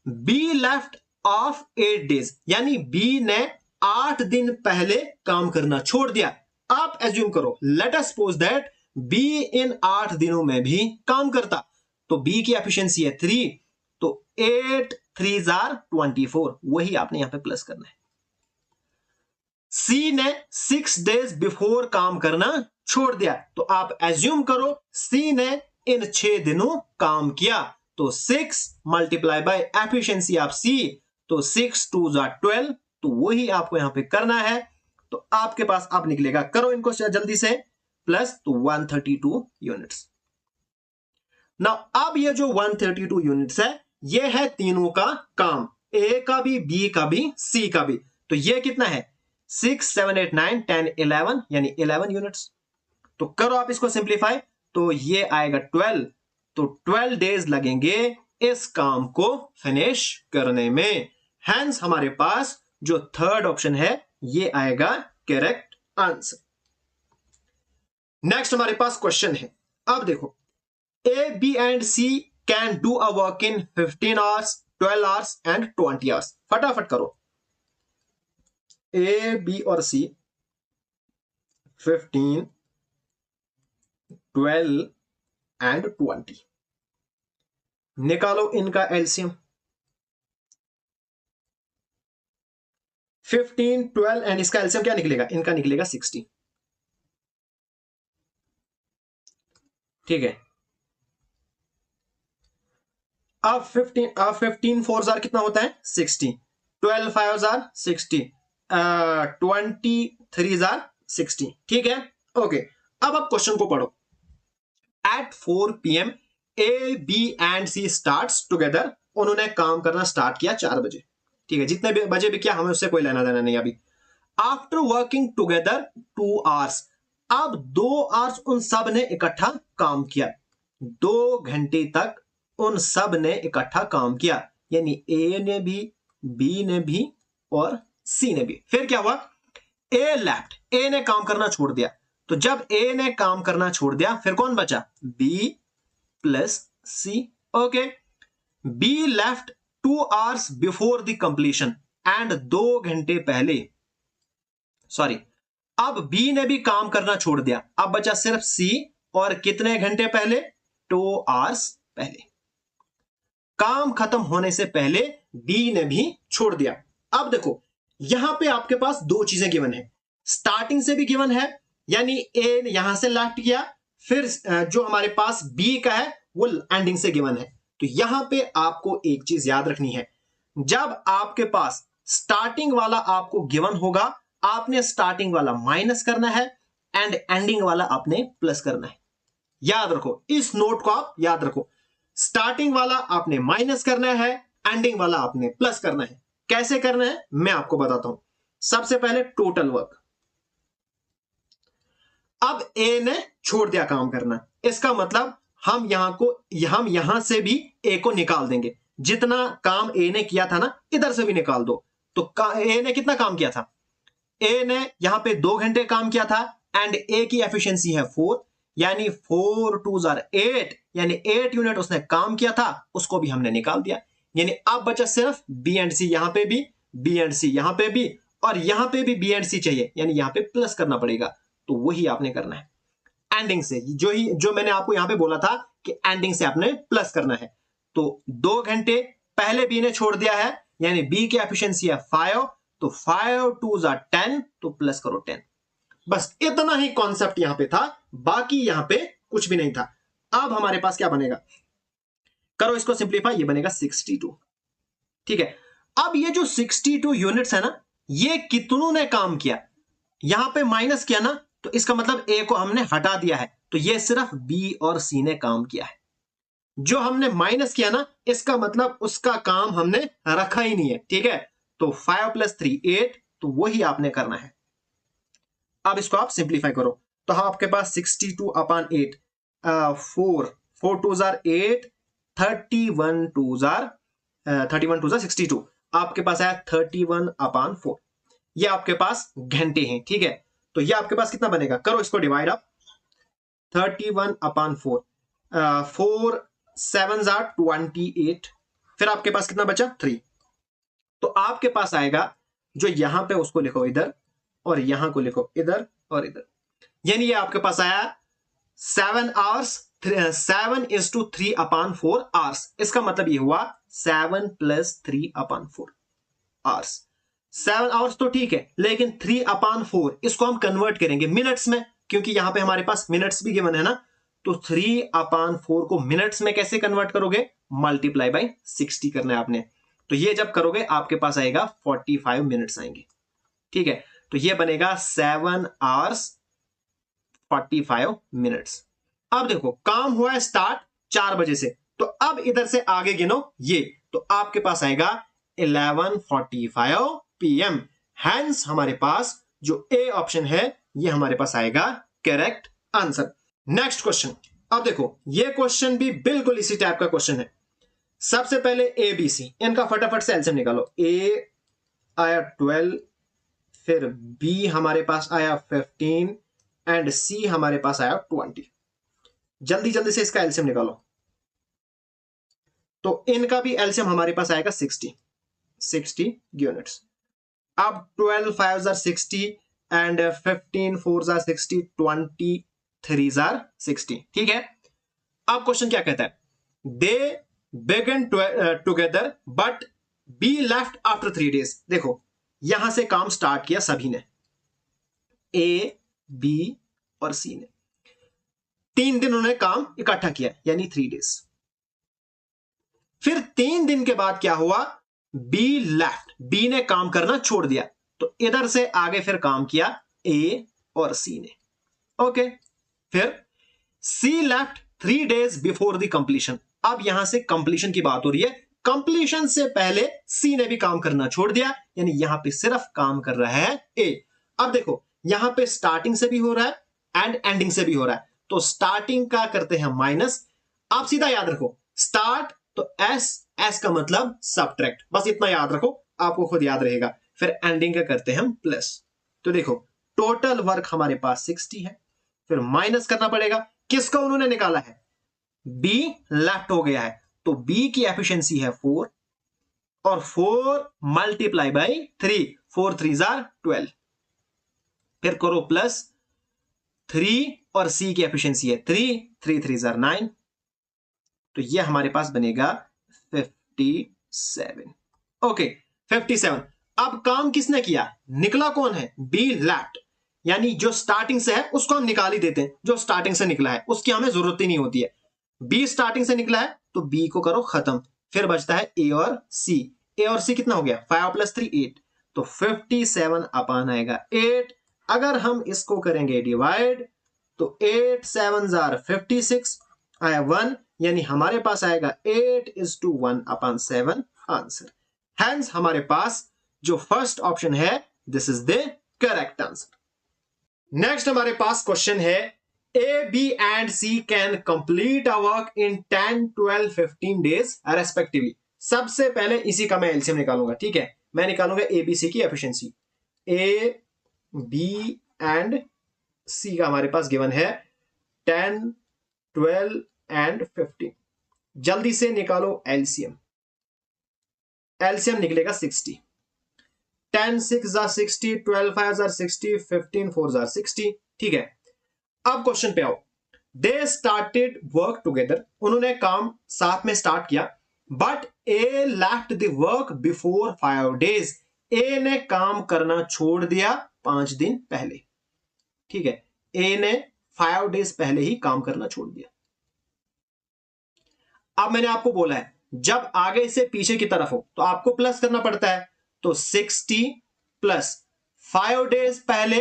be left of 8 days, यानी बी ने 8 दिन पहले काम करना छोड़ दिया। आप एज्यूम करो, let us suppose that be in 8 दिनों में भी काम करता, तो बी की एफिशिएंसी है 3, तो 8 3 24, वही आपने यहां पे प्लस करना है। सी ने 6 डेज बिफोर काम करना छोड़ दिया, तो आप एज्यूम करो सी ने इन 6 दिनों काम किया, तो 6 मल्टीप्लाई बाय एफिशिएंसी ऑफ सी, तो 6 2 12, तो वही आपको यहां पे करना है। तो आपके पास अब निकलेगा, करो इनको जल्दी से, प्लस तो 132 यूनिट्स। ना अब ये जो 132 यूनिट्स है, ये है तीनों का काम, ए का भी, बी का भी, सी का भी। तो ये कितना है, 6 7 8 9 10 11, यानी 11 यूनिट्स। तो करो आप इसको सिंप्लीफाई, तो ये आएगा 12, तो 12 डेज लगेंगे इस काम को फिनिश करने में। हेंस हमारे पास जो थर्ड ऑप्शन है ये आएगा करेक्ट आंसर। नेक्स्ट हमारे पास क्वेश्चन है, अब देखो, A B and C can do a work in 15 hours 12 hours and 20 hours. फटाफट करो, ए बी और सी 15 12 एंड 20, निकालो इनका एलसीएम। 15 12 एंड इसका एलसीएम क्या निकलेगा, इनका निकलेगा 60। ठीक है, अब 15 4 जार कितना होता है 60, 12 5 जार 60, 23 जार 60। ठीक है, ओके, अब आप क्वेश्चन को पढ़ो। At 4 PM A B and C starts together, उन्होंने काम करना स्टार्ट किया 4 बजे। ठीक है, जितने भी बजे भी किया हमें उससे कोई लेना देना नहीं अभी। आफ्टर वर्किंग टुगेदर 2 आवर्स, अब 2 आवर्स उन सब ने इकट्ठा काम किया, 2 घंटे तक उन सब ने इकट्ठा काम किया, यानी ए ने भी, बी ने भी और सी ने भी। फिर क्या हुआ, ए लेफ्ट, ए ने काम करना छोड़ दिया, तो जब ए ने काम करना छोड़ दिया फिर कौन बचा, B plus C. Okay, B left 2 hours before the completion and 2 घंटे पहले, सॉरी, अब बी ने भी काम करना छोड़ दिया, अब बचा सिर्फ सी, और कितने घंटे पहले, 2 आवर्स पहले। काम खत्म होने से पहले डी ने भी छोड़ दिया। अब देखो, यहां पे आपके पास 2 चीजें गिवन है, स्टार्टिंग से भी गिवन है, यानी ए यहां से लेफ्ट किया, फिर जो हमारे पास बी का है वो एंडिंग से गिवन है। तो यहां पे आपको एक चीज याद रखनी है, जब आपके पास स्टार्टिंग वाला आपको गिवन होगा, आपने स्टार्टिंग वाला माइनस करना है एंड एंडिंग वाला आपने प्लस करना है। याद रखो, इस नोट को आप याद रखो, स्टार्टिंग वाला आपने माइनस करना है एंडिंग वाला आपने प्लस करना है। कैसे करना है मैं आपको बताता हूं। सबसे पहले टोटल वर्क, अब ए ने छोड़ दिया काम करना, इसका मतलब हम यहां से भी ए को निकाल देंगे। जितना काम ए ने किया था ना, इधर से भी निकाल दो। तो ए ने कितना काम किया था, ए ने यहां पे 2 घंटे काम किया था एंड ए की एफिशिएंसी है 4, यानी 4 2 8, यानी 8 यूनिट उसने काम किया था, उसको भी हमने निकाल दिया। यानी अब बचा सिर्फ बी एंड सी, यहां पे भी बी एंड सी, यहां पे भी, और यहां पे भी बी एंड सी चाहिए, यानी यहां पे प्लस करना पड़ेगा। तो वही आपने करना है एंडिंग से, जो मैंने आपको यहां पे बोला था कि एंडिंग से आपने प्लस करना है। तो 2 घंटे पहले बी ने छोड़ दिया है, यानी बी की एफिशिएंसी है 5, तो 5 2 10, तो प्लस करो 10। बस इतना ही कॉन्सेप्ट यहां पे था, बाकी यहां पे कुछ भी नहीं था। अब हमारे पास क्या बनेगा, करो इसको सिंप्लीफाई, ये बनेगा 62। ठीक है, अब ये जो 62 यूनिट्स है ना, ये कितनों ने काम किया, यहां पे माइनस किया ना, तो इसका मतलब ए को हमने हटा दिया है, तो ये सिर्फ बी और सी ने काम किया है। जो हमने माइनस किया ना, इसका मतलब उसका काम हमने रखा ही नहीं है। ठीक है, तो 5 + 3 8, तो वही आपने करना है। अब इसको आप सिंप्लीफाई करो, तो हम आपके पास 62/8, 4 2 8, 31 2 62, आपके पास आया 31/4। ये आपके पास घंटे हैं। ठीक है, तो ये आपके पास कितना बनेगा, करो इसको डिवाइड आप, 31/4, 4 7 28, फिर आपके पास कितना बचा 3। तो आपके पास आएगा, जो यहां पे उसको लिखो इधर, और यहां को लिखो इधर और इधर, यानी ये आपके पास आया 7 आवर्स, 7:3/4 आवर्स। इसका मतलब ये हुआ 7 + 3/4 आवर्स। 7 आवर्स तो ठीक है, लेकिन 3/4 इसको हम कन्वर्ट करेंगे मिनट्स में, क्योंकि यहां पे हमारे पास मिनट्स भी गिवन है ना। तो 3/4 को मिनट्स में कैसे कन्वर्ट करोगे, मल्टीप्लाई बाय 60 करना है आपने। तो ये जब करोगे आपके पास आएगा 45 मिनट्स आएंगे। ठीक है, तो ये बनेगा 7 आवर्स 45 मिनट्स। अब देखो काम हुआ है स्टार्ट 4 बजे से, तो अब इधर से आगे गिनो ये, तो आपके पास आएगा 11:45 PM। हैंस हमारे पास जो ए ऑप्शन है ये हमारे पास आएगा करेक्ट आंसर। नेक्स्ट क्वेश्चन, अब देखो ये क्वेश्चन भी बिल्कुल इसी टाइप का क्वेश्चन है। सबसे पहले ए बी सी, इनका फटाफट से एलसीएम निकालो। ए आया 12, फिर बी हमारे पास आया 15 एंड सी हमारे पास आया 20। जल्दी जल्दी से इसका एलसीएम निकालो। तो इनका भी एलसीएम हमारे पास आएगा 60 यूनिट्स। अब 12 5 60 एंड 15 4 60, 23 60। ठीक है, अब क्वेश्चन क्या कहता है, दे begin together but B left after 3 days। देखो यहां से काम स्टार्ट किया सभी ने, ए बी और सी ने 3 दिन उन्होंने काम इकट्ठा किया, यानी 3 days। फिर 3 दिन के बाद क्या हुआ, बी लेफ्ट, बी ने काम करना छोड़ दिया, तो इधर से आगे फिर काम किया ए और सी ने। ओके, फिर C left 3 days before the completion. अब यहां से कंप्लीशन की बात हो रही है, कंप्लीशन से पहले सी ने भी काम करना छोड़ दिया, यानी यहां पे सिर्फ काम कर रहा है ए। अब देखो यहां पे स्टार्टिंग से भी हो रहा है एंड एंडिंग से भी हो रहा है, तो स्टार्टिंग का करते हैं माइनस। आप सीधा याद रखो स्टार्ट तो एस, एस का मतलब सबट्रैक्ट, बस इतना याद रखो, आपको खुद याद रहेगा। फिर एंडिंग का करते हैं हम प्लस। तो देखो टोटल वर्क हमारे पास 60 है, फिर माइनस करना पड़ेगा, किसका उन्होंने निकाला है, बी लेफ्ट हो गया है, तो बी की एफिशिएंसी है 4 और 4 मल्टीप्लाई बाई 3, 4 3 12, फिर करो प्लस 3 और सी की एफिशिएंसी है 3 3 3 9, तो ये हमारे पास बनेगा 57। ओके 57। अब काम किसने किया, निकला कौन है, बी लेफ्ट, यानी जो स्टार्टिंग से है उसको हम निकाल ही देते हैं, जो स्टार्टिंग से निकला है उसकी हमें जरूरत ही नहीं होती है। बी स्टार्टिंग से निकला है तो बी को करो खत्म, फिर बचता है ए और सी। ए और सी कितना हो गया, 5 + 3 8, तो 57 अपान आएगा 8। अगर हम इसको करेंगे डिवाइड, तो 8 7 56 आया 1, यानी हमारे पास आएगा 8:1/7, आंसर। हैंस हमारे पास जो फर्स्ट ऑप्शन है this is the correct answer. Next हमारे पास क्वेश्चन है A B and C can complete a work in 10 12 15 days respectively. सबसे पहले इसी का मैं एलसीएम निकालूंगा, ठीक है। मैं निकालूंगा एबीसी की एफिशिएंसी। ए बी एंड सी का हमारे पास गिवन है 10 12 एंड 15। जल्दी से निकालो एलसीएम। एलसीएम निकलेगा 60। 10 6 जा 60, 12 5 जा 60, 15 4 जा 60, ठीक है। अब क्वेश्चन पे आओ। दे स्टार्टेड वर्क टुगेदर, उन्होंने काम साथ में स्टार्ट किया, but A left the work before 5 days, A ने काम करना छोड़ दिया 5 दिन पहले, ठीक है। ए ने 5 डेज पहले ही काम करना छोड़ दिया। अब मैंने आपको बोला है जब आगे से पीछे की तरफ हो तो आपको प्लस करना पड़ता है, तो 60 प्लस 5 डेज पहले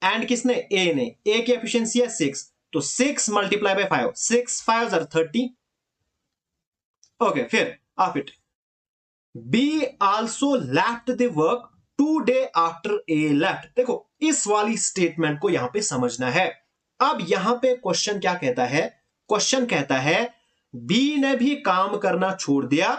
एंड किसने, ए ने, ए की एफिशिएंसी है 6, तो 6 मल्टीप्लाई बाय 5, 6 5 आर 30। ओके, फिर आप it be also left the work 2 day after a left. देखो इस वाली स्टेटमेंट को यहां पे समझना है। अब यहां पे क्वेश्चन क्या कहता है, क्वेश्चन कहता है बी ने भी काम करना छोड़ दिया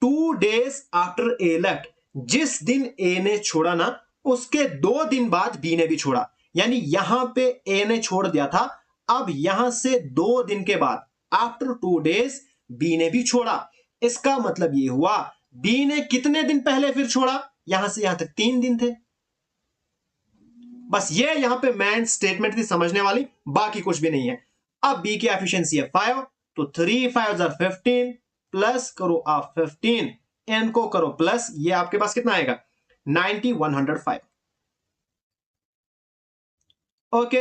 2 डेज आफ्टर ए लेफ्ट। जिस दिन ए ने छोड़ा ना उसके 2 दिन बाद बी ने भी छोड़ा, यानी यहां पे ए ने छोड़ दिया था, अब यहां से 2 दिन के बाद आफ्टर 2 डेज बी ने भी छोड़ा। इसका मतलब ये हुआ बी ने कितने दिन पहले फिर छोड़ा, यहां से यहां तक 3 दिन थे। बस ये यहां पे मेन स्टेटमेंट थी समझने वाली, बाकी कुछ भी नहीं है। अब बी की एफिशिएंसी है 5, तो 3 5 आर 15, प्लस करो आप 15, एन को करो प्लस, ये आपके पास कितना आएगा 90 105। ओके,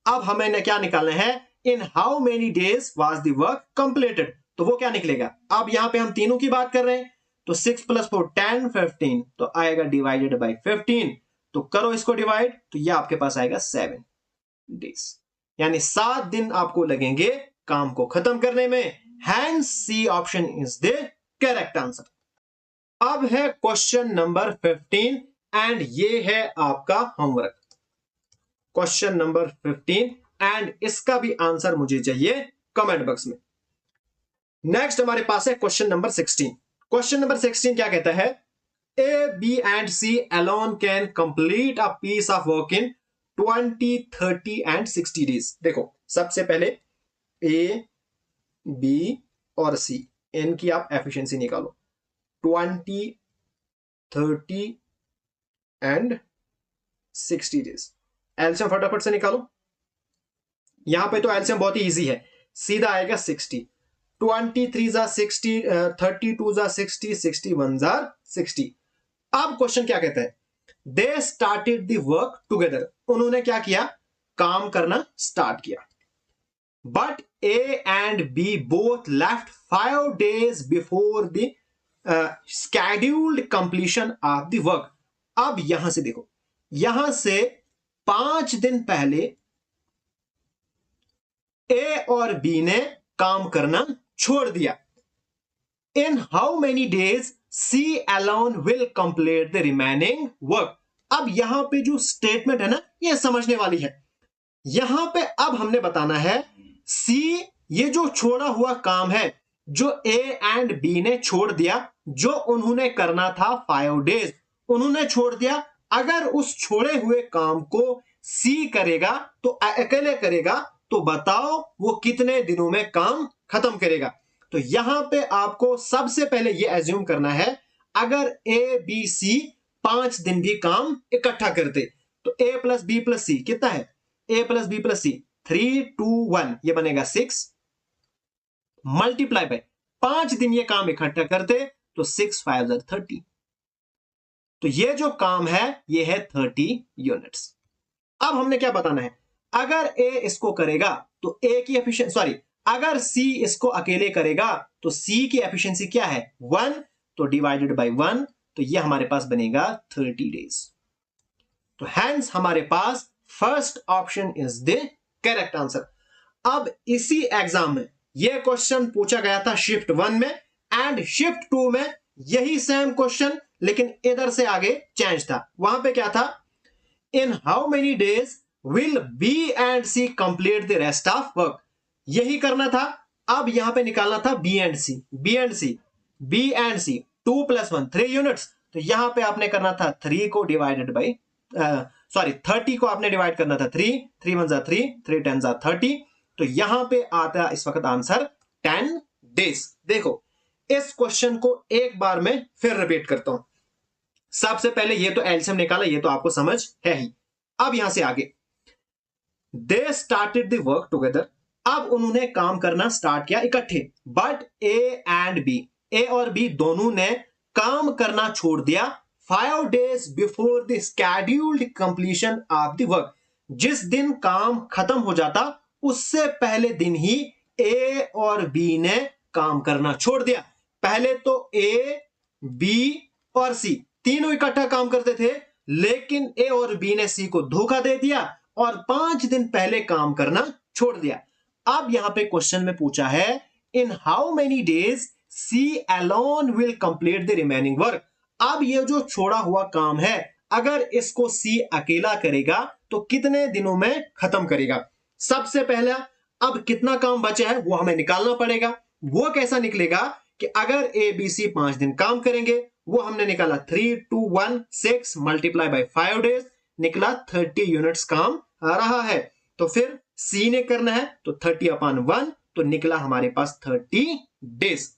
अब हमें क्या निकालना है, in how many days was the work completed, तो वो क्या निकलेगा। अब यहां पे हम तीनों की बात कर रहे हैं, तो 6 + 4 10 15, तो आएगा डिवाइडेड बाय 15, तो करो इसको डिवाइड, तो ये आपके पास आएगा 7 डेज, यानी 7 दिन आपको लगेंगे काम को खत्म करने में। Hence C option is the correct answer. अब है क्वेश्चन नंबर 15 एंड ये है आपका होमवर्क। क्वेश्चन नंबर 15 एंड इसका भी आंसर मुझे चाहिए कमेंट बॉक्स में। नेक्स्ट हमारे पास है क्वेश्चन नंबर 16। क्वेश्चन नंबर 16 क्या कहता है, A B and C alone can complete a piece of work in 20 30 and 60 days. देखो सबसे पहले ए बी और सी, इनकी आप एफिशिएंसी निकालो, 20 30 एंड 60 डेज। एलसीएम फटाफट से निकालो। यहां पे तो एलसीएम बहुत ही इजी है, सीधा आएगा 60, 23 जा 60, 32 जा 60, 61 जा 60। अब क्वेश्चन क्या कहता है, they started the work together, उन्होंने क्या किया, काम करना स्टार्ट किया, but A and B both left 5 days before the scheduled completion of the work। अब यहां से देखो, यहां से 5 दिन पहले ए और बी ने काम करना छोड़ दिया। In how many days C alone will complete the remaining work. अब यहां पे जो स्टेटमेंट है ना, ये समझने वाली है। यहां पे अब हमने बताना है सी, ये जो छोड़ा हुआ काम है जो ए एंड बी ने छोड़ दिया, जो उन्होंने करना था 5 डेज, उन्होंने छोड़ दिया। अगर उस छोड़े हुए काम को सी करेगा तो अकेले करेगा, तो बताओ वो कितने दिनों में काम खत्म करेगा। तो यहां पे आपको सबसे पहले ये एज्यूम करना है, अगर ए बी सी 5 दिन भी काम इकट्ठा करते, तो ए प्लस बी प्लस सी कितना है, ए प्लस बी प्लस सी 3 2 1, ये बनेगा 6, मल्टीप्लाई बाय 5 दिन ये काम इकट्ठा करते, तो 6 5 30, तो ये जो काम है ये है 30 यूनिट्स। अब हमने क्या बताना है, अगर ए इसको करेगा तो ए की एफिशिएंसी, सॉरी, अगर सी इसको अकेले करेगा तो सी की एफिशिएंसी क्या है 1, तो डिवाइडेड बाय 1, तो ये हमारे पास बनेगा 30 डेज। तो हैंस हमारे पास first option is the correct answer. अब इसी एग्जाम में ये क्वेश्चन पूछा गया था शिफ्ट 1 में एंड शिफ्ट 2 में यही सेम क्वेश्चन, लेकिन इधर से आगे चेंज था। वहां पे क्या था, in how many days will B and C complete the rest of work, यही करना था। अब यहां पे निकालना था B and C, B and C, B and C, 2 + 1 3 units. तो यहां पे आपने करना था 3 को डिवाइडेड बाई 30 को आपने डिवाइड करना था 3, 3 × 1 = 3, 3 × 10 = 30। तो यहां पे आता इस वक्त आंसर 10 डेज। देखो इस क्वेश्चन को एक बार में फिर रिपीट करता हूं। सबसे पहले ये तो एलसीएम निकाला, ये तो आपको समझ है ही। अब यहां से आगे, दे स्टार्टेड द वर्क टुगेदर, अब उन्होंने काम करना स्टार्ट किया इकट्ठे। बट ए एंड बी, ए और बी दोनों ने काम करना छोड़ दिया 5 days before the scheduled completion of the work, जिस दिन काम खत्म हो जाता उससे पहले दिन ही ए और बी ने काम करना छोड़ दिया। पहले तो ए, बी और सी तीनों इकट्ठा काम करते थे, लेकिन ए और बी ने सी को धोखा दे दिया और 5 दिन पहले काम करना छोड़ दिया। अब यहां पे क्वेश्चन में पूछा है, in how many days C alone will complete the remaining work. अब ये जो छोड़ा हुआ काम है, अगर इसको सी अकेला करेगा तो कितने दिनों में खत्म करेगा। सबसे पहला, अब कितना काम बचा है वो हमें निकालना पड़ेगा। वो कैसा निकलेगा कि अगर ए बी सी 5 दिन काम करेंगे, वो हमने निकाला 3 2 1 6 मल्टीप्लाई बाय 5 डेज, निकला 30 यूनिट्स काम आ रहा है। तो फिर सी ने करना है तो 30/1, तो निकला हमारे पास 30 डेज।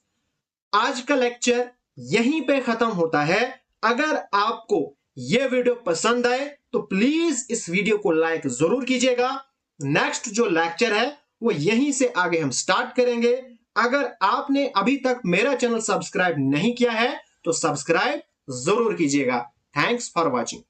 आज का लेक्चर यहीं पे खत्म होता है। अगर आपको यह वीडियो पसंद आए तो प्लीज इस वीडियो को लाइक जरूर कीजिएगा। नेक्स्ट जो लेक्चर है वो यहीं से आगे हम स्टार्ट करेंगे। अगर आपने अभी तक मेरा चैनल सब्सक्राइब नहीं किया है तो सब्सक्राइब जरूर कीजिएगा। Thanks for watching.